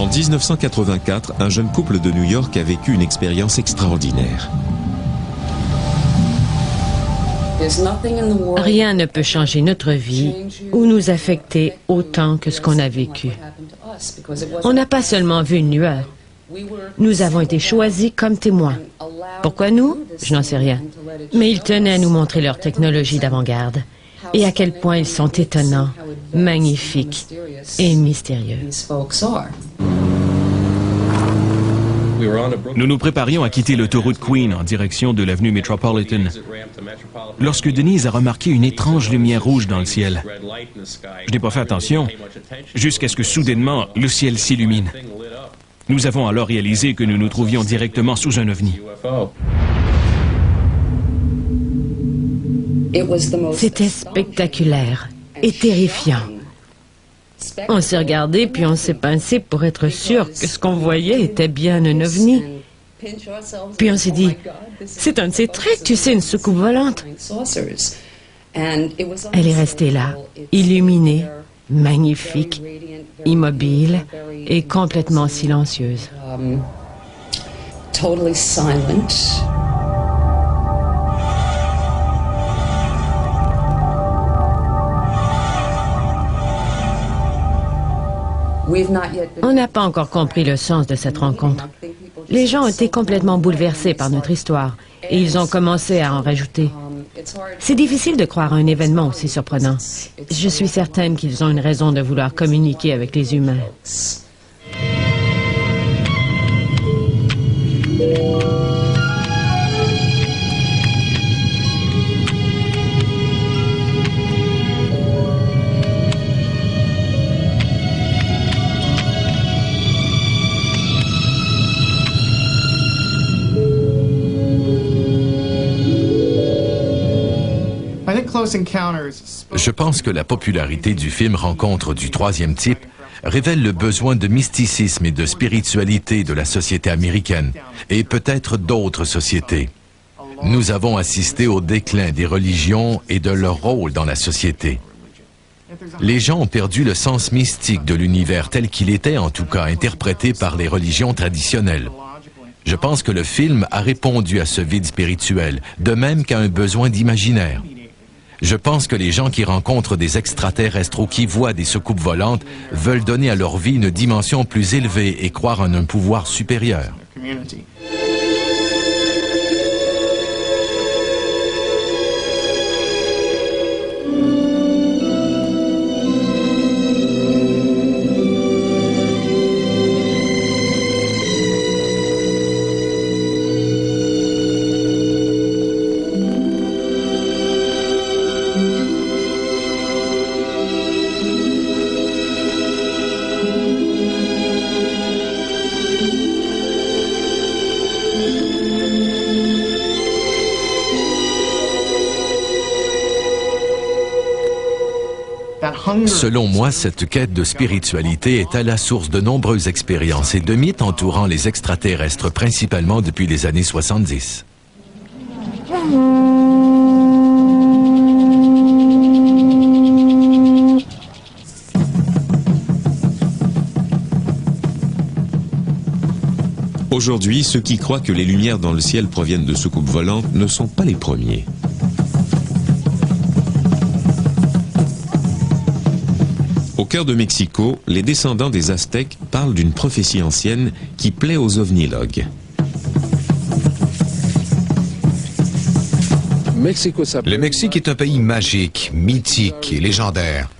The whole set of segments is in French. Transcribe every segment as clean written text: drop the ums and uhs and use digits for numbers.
En 1984, un jeune couple de New York a vécu une expérience extraordinaire. Rien ne peut changer notre vie ou nous affecter autant que ce qu'on a vécu. On n'a pas seulement vu une lueur. Nous avons été choisis comme témoins. Pourquoi nous? Je n'en sais rien. Mais ils tenaient à nous montrer leur technologie d'avant-garde et à quel point ils sont étonnants, magnifiques et mystérieux. Nous nous préparions à quitter l'autoroute Queen en direction de l'avenue Metropolitan lorsque Denise a remarqué une étrange lumière rouge dans le ciel. Je n'ai pas fait attention jusqu'à ce que soudainement le ciel s'illumine. Nous avons alors réalisé que nous nous trouvions directement sous un ovni. C'était spectaculaire et terrifiant. On s'est regardé puis on s'est pincé pour être sûr que ce qu'on voyait était bien un ovni. Puis on s'est dit, c'est un de ces trucs, tu sais, une soucoupe volante. Elle est restée là, illuminée, magnifique, immobile et complètement silencieuse. On n'a pas encore compris le sens de cette rencontre. Les gens ont été complètement bouleversés par notre histoire et ils ont commencé à en rajouter. C'est difficile de croire à un événement aussi surprenant. Je suis certaine qu'ils ont une raison de vouloir communiquer avec les humains. Je pense que la popularité du film Rencontre du troisième type révèle le besoin de mysticisme et de spiritualité de la société américaine et peut-être d'autres sociétés. Nous avons assisté au déclin des religions et de leur rôle dans la société. Les gens ont perdu le sens mystique de l'univers tel qu'il était, en tout cas interprété par les religions traditionnelles. Je pense que le film a répondu à ce vide spirituel, de même qu'à un besoin d'imaginaire. Je pense que les gens qui rencontrent des extraterrestres ou qui voient des soucoupes volantes veulent donner à leur vie une dimension plus élevée et croire en un pouvoir supérieur. Selon moi, cette quête de spiritualité est à la source de nombreuses expériences et de mythes entourant les extraterrestres, principalement depuis les années 70. Aujourd'hui, ceux qui croient que les lumières dans le ciel proviennent de soucoupes volantes ne sont pas les premiers. Au cœur de Mexico, les descendants des Aztèques parlent d'une prophétie ancienne qui plaît aux ovnilogues. Le Mexique est un pays magique, mythique et légendaire.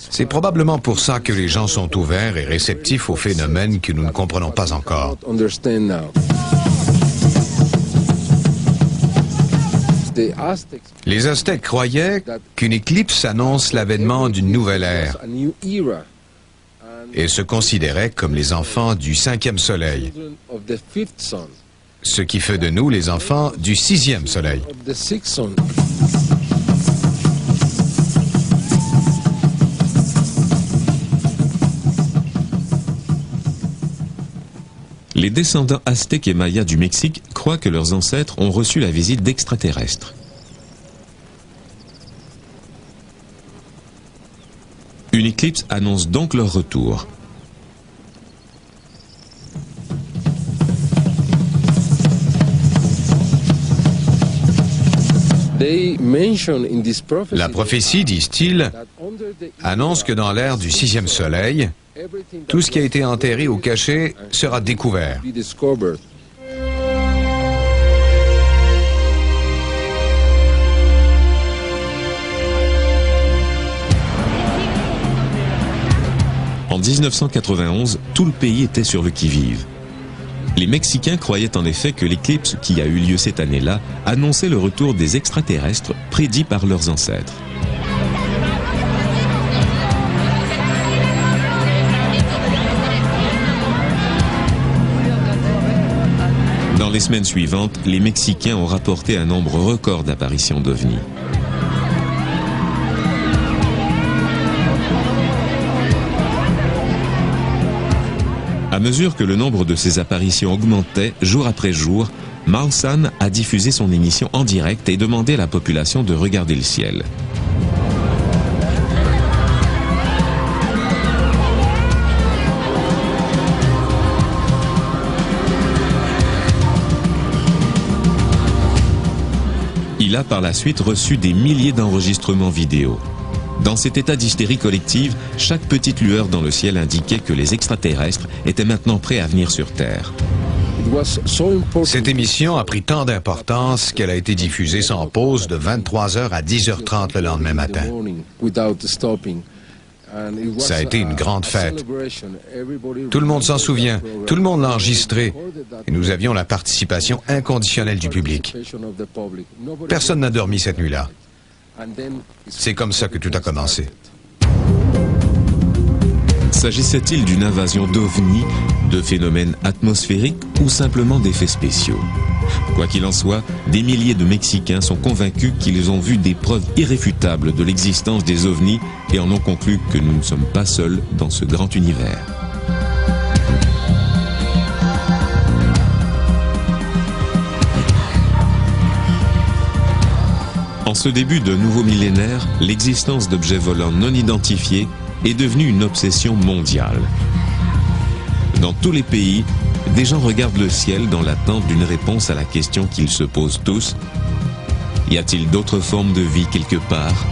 C'est probablement pour ça que les gens sont ouverts et réceptifs aux phénomènes que nous ne comprenons pas encore. Les Aztèques croyaient qu'une éclipse annonce l'avènement d'une nouvelle ère et se considéraient comme les enfants du 5e soleil, ce qui fait de nous les enfants du 6e soleil. Les descendants aztèques et mayas du Mexique croient que leurs ancêtres ont reçu la visite d'extraterrestres. Une éclipse annonce donc leur retour. La prophétie, disent-ils, annonce que dans l'ère du sixième soleil, tout ce qui a été enterré ou caché sera découvert. En 1991, tout le pays était sur le qui-vive. Les Mexicains croyaient en effet que l'éclipse qui a eu lieu cette année-là annonçait le retour des extraterrestres prédits par leurs ancêtres. Dans les semaines suivantes, les Mexicains ont rapporté un nombre record d'apparitions d'ovnis. À mesure que le nombre de ces apparitions augmentait jour après jour, Maussan a diffusé son émission en direct et demandé à la population de regarder le ciel. Il a par la suite reçu des milliers d'enregistrements vidéo. Dans cet état d'hystérie collective, chaque petite lueur dans le ciel indiquait que les extraterrestres étaient maintenant prêts à venir sur Terre. Cette émission a pris tant d'importance qu'elle a été diffusée sans pause de 23h à 10h30 le lendemain matin. Ça a été une grande fête. Tout le monde s'en souvient, tout le monde l'a enregistré, et nous avions la participation inconditionnelle du public. Personne n'a dormi cette nuit-là. C'est comme ça que tout a commencé. S'agissait-il d'une invasion d'ovnis, de phénomènes atmosphériques ou simplement d'effets spéciaux? Quoi qu'il en soit, des milliers de Mexicains sont convaincus qu'ils ont vu des preuves irréfutables de l'existence des ovnis et en ont conclu que nous ne sommes pas seuls dans ce grand univers. En ce début de nouveau millénaire, l'existence d'objets volants non identifiés est devenue une obsession mondiale. Dans tous les pays, des gens regardent le ciel dans l'attente d'une réponse à la question qu'ils se posent tous. Y a-t-il d'autres formes de vie quelque part ?